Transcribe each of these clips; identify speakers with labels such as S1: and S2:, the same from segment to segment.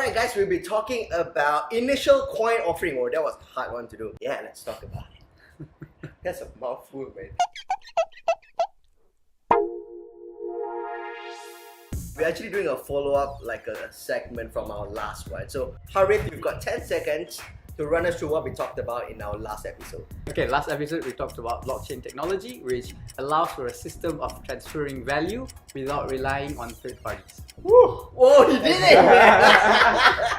S1: Alright guys, we'll be talking about initial coin offering. Oh, that was a hard one to do. Yeah, let's talk about it. That's a mouthful, man. We're actually doing a follow-up, like a segment from our last one. So, Harith, you've got 10 seconds to run us through what we talked about in our last episode.
S2: Okay, last episode we talked about blockchain technology, which allows for a system of transferring value without relying on third parties.
S1: Woo! Oh, he did it!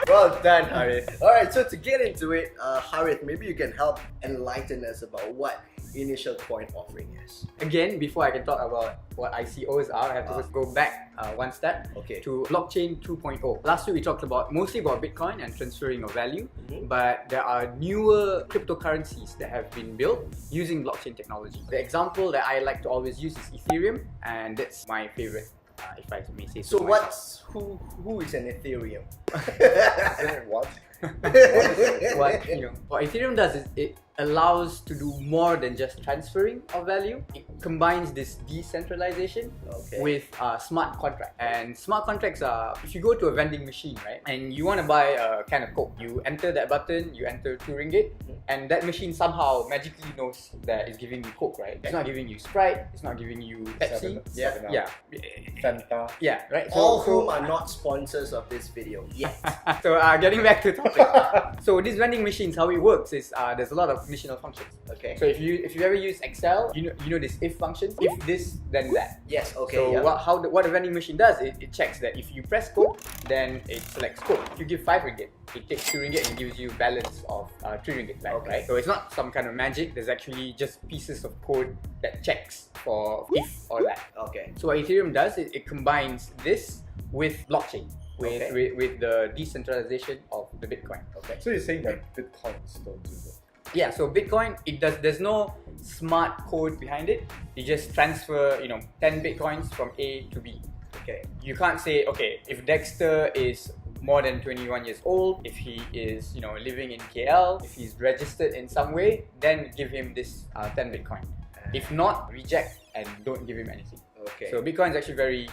S1: Well done, Harith. Alright, so to get into it, Harith, maybe you can help enlighten us about what initial coin offering is.
S2: Again, before I can talk about what ICOs are, I have to just go back one step to blockchain 2.0. Last week we talked mostly about Bitcoin and transferring of value, but there are newer cryptocurrencies that have been built using blockchain technology. The example that I like to always use is Ethereum, and that's my favorite, if I may say so.
S1: So who is an Ethereum?
S3: What?
S2: What Ethereum does is it allows to do more than just transferring of value. It combines this decentralization with smart contracts. And smart contracts are, if you go to a vending machine, right, and you want to buy a can of Coke, you enter that button, you enter 2 ringgit, and that machine somehow magically knows that it's giving you Coke, right? It's not giving you Sprite, it's not giving you Pepsi.
S3: Fanta.
S2: Yeah, right.
S1: All whom are not sponsors of this video yet.
S2: So getting back to the topic. So these vending machines, how it works is there's a lot of conditional functions.
S1: Okay.
S2: So if you ever use Excel, you know this if function. If this, then that.
S1: Yes. Okay.
S2: So what a vending machine does, it checks that if you press Coke, then it selects Coke. If you give 5 ringgit, it takes 2 ringgit and gives you balance of 3 ringgit back. Right? So it's not some kind of magic. There's actually just pieces of code that checks for if or that.
S1: Okay.
S2: So what Ethereum does is it combines this with blockchain. With the decentralization of the Bitcoin.
S3: Okay. So you're saying that Bitcoins don't do that?
S2: Yeah, so Bitcoin, there's no smart code behind it. You just transfer, 10 Bitcoins from A to B. Okay. You can't say, okay, if Dexter is more than 21 years old, if he is, living in KL, if he's registered in some way, then give him this 10 Bitcoin. If not, reject and don't give him anything.
S1: Okay.
S2: So Bitcoin is actually very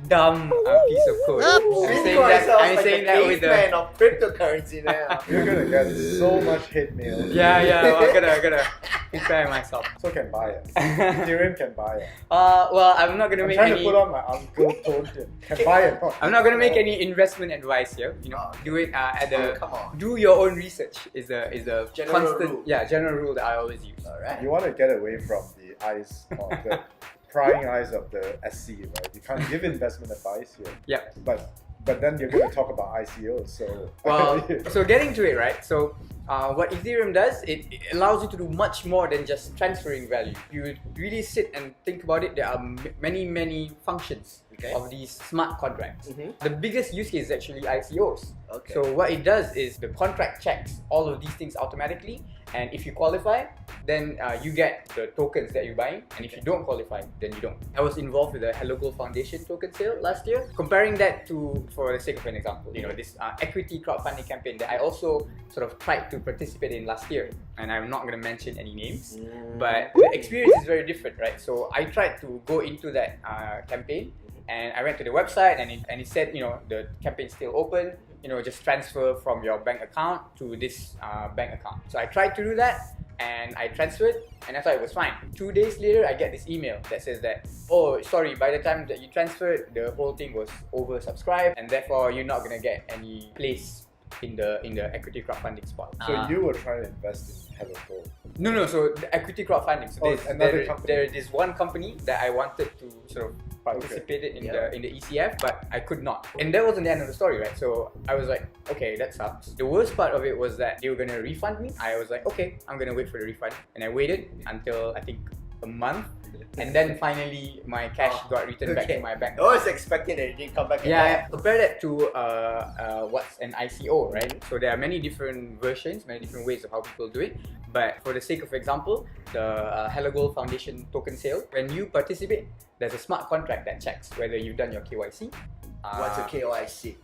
S2: dumb piece of code.
S1: I'm saying that with the of cryptocurrency now.
S3: You're gonna get so much hate mail.
S2: Yeah. I'm gonna prepare myself.
S3: So can buy it. Ethereum can buy it.
S2: Well, I'm not gonna make any.
S3: I'm trying to put on my uncle tone here. Can buy it.
S2: I'm not gonna make any investment advice here. Do it at the. Do your own research is a general rule that I always use.
S1: Alright.
S3: You want to get away from the eyes of the prying eyes of the SC, right? You can't give investment advice here.
S2: Yeah.
S3: But then you're going to talk about ICOs, so...
S2: Well, so getting to it, right? So what Ethereum does, it allows you to do much more than just transferring value. You really sit and think about it, there are many functions of these smart contracts. The biggest use case is actually ICOs. So what it does is the contract checks all of these things automatically, and if you qualify, then you get the tokens that you're buying, and if you don't qualify, then you don't. I was involved with the HelloGold Foundation token sale last year. Comparing that to, for the sake of an example, this equity crowdfunding campaign that I also sort of tried to participate in last year, and I'm not going to mention any names, but the experience is very different, right? So I tried to go into that campaign, and I went to the website, and it said, the campaign is still open. Just transfer from your bank account to this bank account. So I tried to do that, and I transferred, and I thought it was fine. 2 days later, I get this email that says that, oh, sorry, by the time that you transferred, the whole thing was oversubscribed, and therefore you're not gonna get any place in the equity crowdfunding spot.
S3: So you were trying to invest in HelloGold?
S2: No. So the equity crowdfunding. So there is one company that I wanted to sort of participate in the ECF, but I could not. And that wasn't the end of the story, right? So I was like, okay, that sucks. The worst part of it was that they were gonna refund me. I was like, okay, I'm gonna wait for the refund, and I waited until I think a month. And then finally, my cash got returned back to my bank.
S1: I was expecting that it didn't come back.
S2: Compare that to what's an ICO, right? So there are many different versions, many different ways of how people do it. But for the sake of example, the HelloGold Foundation token sale, when you participate, there's a smart contract that checks whether you've done your KYC.
S1: What's a KYC?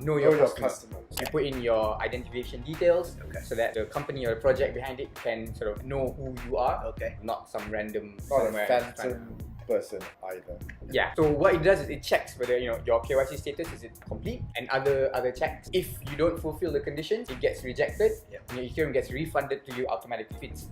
S2: Know your customer. You put in your identification details so that the company or the project behind it can sort of know who you are. Not some random
S3: somewhere. Phantom person either.
S2: Yeah. So what it does is it checks whether your KYC status is it complete and other checks. If you don't fulfill the conditions, it gets rejected.
S1: Yeah.
S2: And your Ethereum gets refunded to you automatically. If it's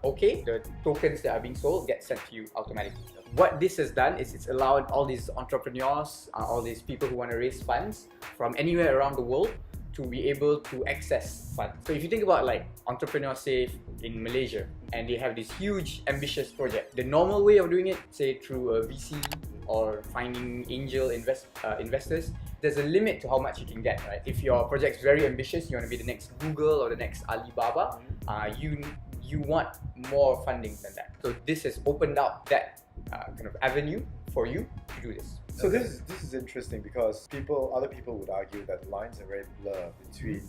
S2: okay, the tokens that are being sold get sent to you automatically. What this has done is it's allowed all these entrepreneurs, all these people who want to raise funds from anywhere around the world to be able to access funds. So if you think about like entrepreneurs say in Malaysia and they have this huge ambitious project, the normal way of doing it, say through a VC or finding angel investors, there's a limit to how much you can get, right? If your project's very ambitious, you want to be the next Google or the next Alibaba, you want more funding than that. So this has opened up that kind of avenue for you to do this.
S3: So this is interesting because other people would argue that the lines are very blurred between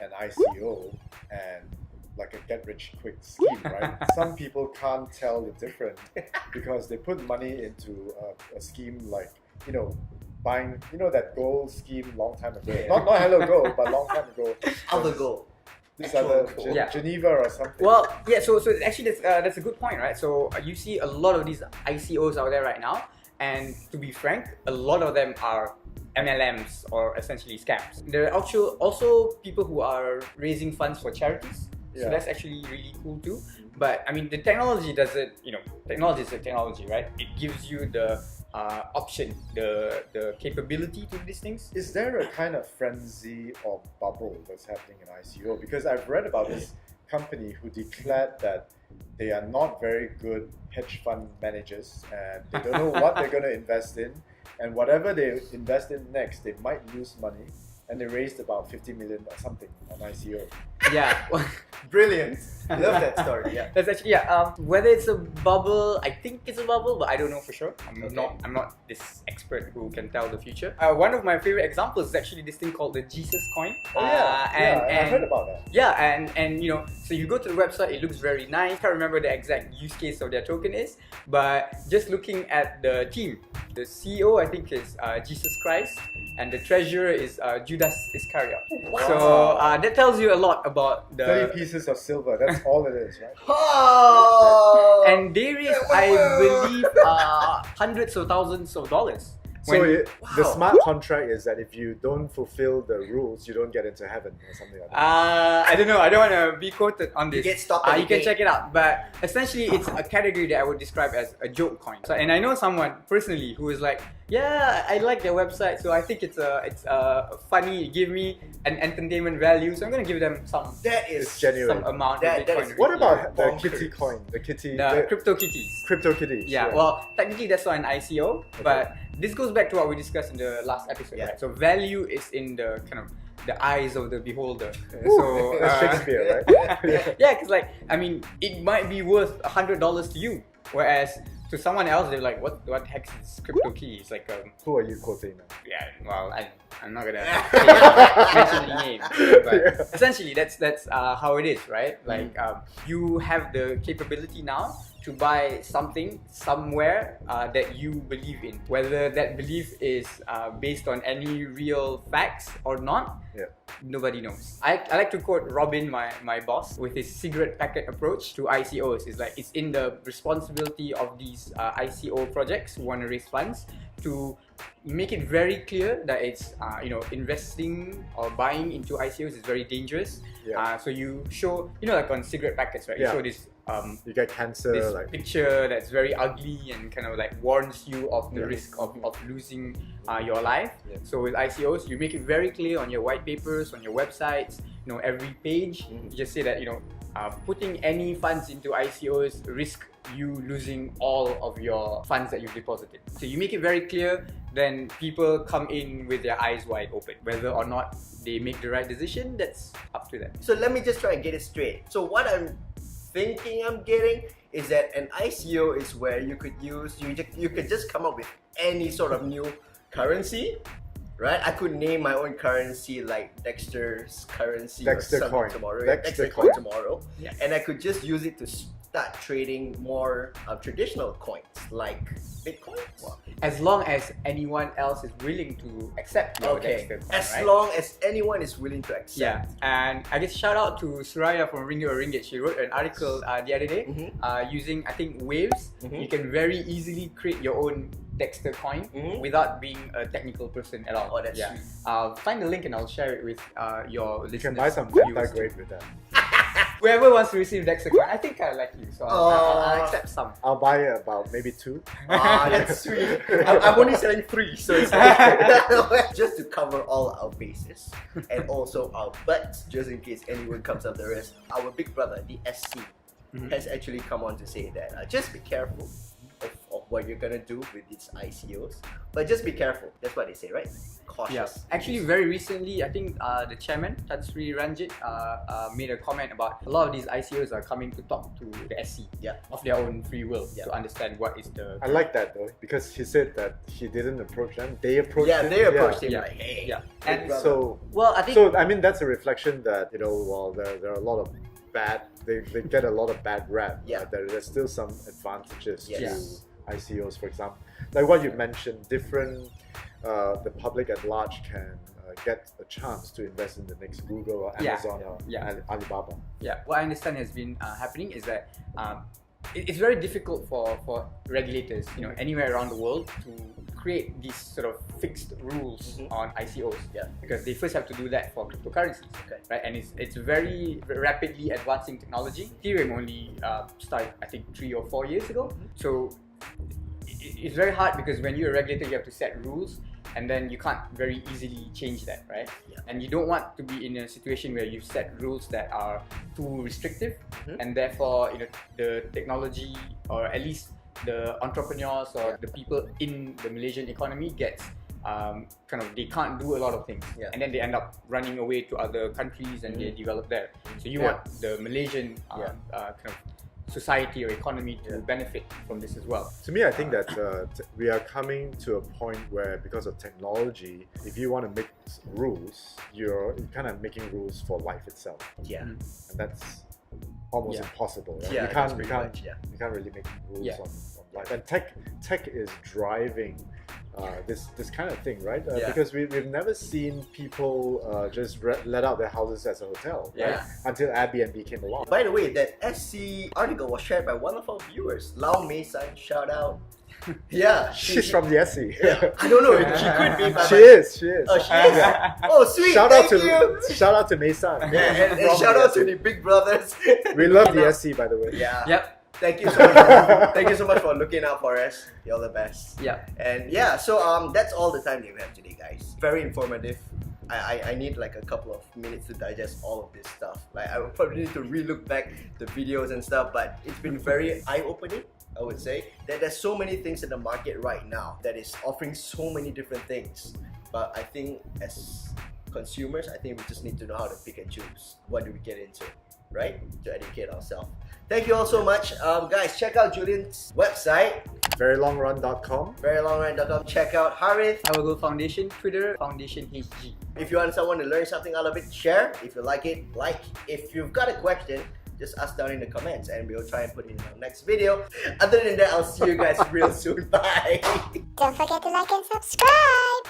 S3: an ICO and like a get-rich-quick scheme, right? Some people can't tell the difference because they put money into a scheme like, buying, that gold scheme long time ago.
S1: Yeah.
S3: Not HelloGold, but long time ago.
S1: Other goal.
S3: This other
S2: Yeah.
S3: Geneva or something.
S2: Well, yeah. So actually, that's a good point, right? So you see a lot of these ICOs out there right now, and to be frank, a lot of them are MLMs or essentially scams. There are also people who are raising funds for charities. So
S3: Yeah.
S2: that's actually really cool too. But I mean, the technology doesn't, technology is a technology, right? It gives you the option, the capability to do these things.
S3: Is there a kind of frenzy or bubble that's happening in ICO? Because I've read about this company who declared that they are not very good hedge fund managers and they don't know what they're going to invest in, and whatever they invest in next, they might lose money. And they raised about 50 million or something on ICO.
S2: Yeah.
S1: Brilliant. Love that story. Yeah.
S2: That's actually whether it's a bubble, I think it's a bubble, but I don't know for sure. I'm not this expert who can tell the future. One of my favorite examples is actually this thing called the Jesus coin.
S3: Oh I heard about that.
S2: Yeah, and so you go to the website, it looks very nice. Can't remember the exact use case of their token is, but just looking at the team, the CEO I think is Jesus Christ, and the treasurer is Judas Iscariot.
S1: Wow.
S2: So that tells you a lot about the
S3: 30 pieces of silver, that's all it is, right?
S1: Oh!
S2: And they raised, I believe, hundreds of thousands of dollars.
S3: So the
S1: Wow.
S3: smart contract is that if you don't fulfill the rules, you don't get into heaven or something like that.
S2: I don't know. I don't want to be quoted on this.
S1: You get stopped at
S2: You
S1: the
S2: can
S1: gate.
S2: check it out. But essentially, it's a category that I would describe as a joke coin. So, and I know someone personally who is like, yeah, I like their website, so I think it's funny. It give me an entertainment value, so I'm gonna give them some
S1: That is
S3: It's genuine.
S2: amount
S1: That-
S2: of
S1: that
S2: Bitcoin.
S1: is-
S3: What about the
S1: Bonkers.
S3: kitty coin? The kitty,
S2: the
S3: the
S2: crypto kitties?
S3: crypto kitties.
S2: Yeah, well, technically that's not an ICO, but this goes back to what we discussed in the last episode,
S1: Yeah.
S2: right? So value is in the kind of the eyes of the beholder.
S3: Ooh,
S2: So
S3: that's Shakespeare, right?
S2: yeah, because like I mean, it might be worth $100 to you, whereas to someone else they're like, what the heck is crypto key? It's like
S3: Who are you quoting now?
S2: yeah, well, I'm not gonna mention the name, but essentially that's how it is, right? Like you have the capability now to buy something somewhere that you believe in, whether that belief is based on any real facts or not.
S3: Yeah.
S2: Nobody knows. I like to quote Robin, my boss, with his cigarette packet approach to ICOs. It's like it's in the responsibility of these ICO projects who want to raise funds to make it very clear that it's investing or buying into ICOs is very dangerous.
S3: Yeah.
S2: So you show like on cigarette packets, right?
S3: Yeah.
S2: You show this
S3: You get cancer,
S2: this
S3: like
S2: picture that's very ugly and kind of like warns you of the
S3: Yeah.
S2: risk of losing your life.
S3: Yeah.
S2: So with ICOs, you make it very clear on your white papers, on your websites, every page. You just say that putting any funds into ICOs risk you losing all of your funds that you've deposited. So you make it very clear, then people come in with their eyes wide open. Whether or not they make the right decision, that's up to them.
S1: So let me just try and get it straight. So what I'm thinking I'm getting is that an ICO is where you could just come up with any sort of new currency right? I could name my own currency like Dexter's currency
S3: Dexter
S1: or something
S3: coin.
S1: tomorrow.
S3: Dexter
S1: Dexter coin
S3: coin.
S1: tomorrow.
S2: Yeah.
S1: And I could just use it to start trading more traditional coins like Bitcoin.
S2: As long as anyone else is willing to accept your
S1: Okay,
S2: Dexter coin,
S1: as
S2: right?
S1: long as anyone is willing to accept.
S2: Yeah, and I guess shout out to Suraya from Ringgit or Ringgit. She wrote an article the other day using, I think, Waves. You can very easily create your own Dexter coin without being a technical person at all.
S1: Oh, that's
S2: yeah.
S1: sweet.
S2: Find the link and I'll share it with your listeners.
S3: You can buy some
S2: viewers
S3: Fanta
S2: too.
S3: grade with that.
S2: Whoever wants to receive Dexter coin, I think I like you, so I'll accept some.
S3: I'll buy about maybe 2.
S1: That's sweet. I'm only selling 3, so it's like just to cover all our bases and also our butts, just in case anyone comes up the rest. Our big brother, the SC, has actually come on to say that just be careful of what you're gonna do with these ICOs, but just be careful. That's what they say, right? Cautious.
S2: Yeah. Actually, very recently, I think the chairman, Tan Sri Ranjit, made a comment about a lot of these ICOs are coming to talk to the SC of their own free will to understand what is the...
S3: I like that though, because he said that he didn't approach them, they approached him.
S1: They approached him
S2: Yeah.
S1: like, hey.
S2: Yeah.
S1: big
S2: And
S1: brother.
S3: So,
S2: well, I think...
S3: so I mean that's a reflection that, you know, while there are a lot of bad, they get a lot of bad rap.
S1: Yeah.
S3: There's still some advantages
S1: Yes.
S3: to ICOs, for example. Like what you mentioned, different, the public at large can get a chance to invest in the next Google or Amazon or Alibaba.
S2: Yeah, what I understand has been happening is that it's very difficult for regulators, you know, anywhere around the world to create these sort of fixed rules on ICOs. Because they first have to do that for cryptocurrencies, right? And it's very rapidly advancing technology. Ethereum only started, I think, 3 or 4 years ago. So it's very hard because when you're a regulator, you have to set rules, and then you can't very easily change that, right? And you don't want to be in a situation where you set rules that are too restrictive, and therefore, you know, the technology, or at least the entrepreneurs or the people in the Malaysian economy gets kind of, they can't do a lot of things, and then they end up running away to other countries and they develop there. So you want the Malaysian kind of society or economy to benefit from this as well.
S3: To me, I think that we are coming to a point where, because of technology, if you want to make rules, you're kind of making rules for life itself. And that's almost impossible. Right? You can't really make rules on life. And tech is driving this kind of thing, right? Because we've never seen people just let out their houses as a hotel, right? Until Airbnb came along.
S1: By the way, that SC article was shared by one of our viewers, Lau Mei San, shout out.
S3: She's from the SC.
S1: I don't know, she could be. But
S3: She is.
S1: Oh, she is? Oh, sweet,
S3: Shout out to Mei San.
S1: and shout out to the big brothers.
S3: We love the SC, by the way.
S1: Thank you so much. Thank you so much for looking out for us. You're the best. And so that's all the time that we have today, guys. Very informative. I need like a couple of minutes to digest all of this stuff. Like I would probably need to re-look back the videos and stuff, but it's been very eye-opening, I would say. That there's so many things in the market right now that is offering so many different things. But I think as consumers, I think we just need to know how to pick and choose. What do we get into, right? To educate ourselves. Thank you all so much. Guys, check out Julian's website,
S3: verylongrun.com.
S1: verylongrun.com. Check out Harith.
S2: HelloGold Foundation, Twitter, Foundation HG.
S1: If you want someone to learn something out of it, share. If you like it, like. If you've got a question, just ask down in the comments and we'll try and put it in our next video. Other than that, I'll see you guys real soon. Bye.
S4: Don't forget to like and subscribe.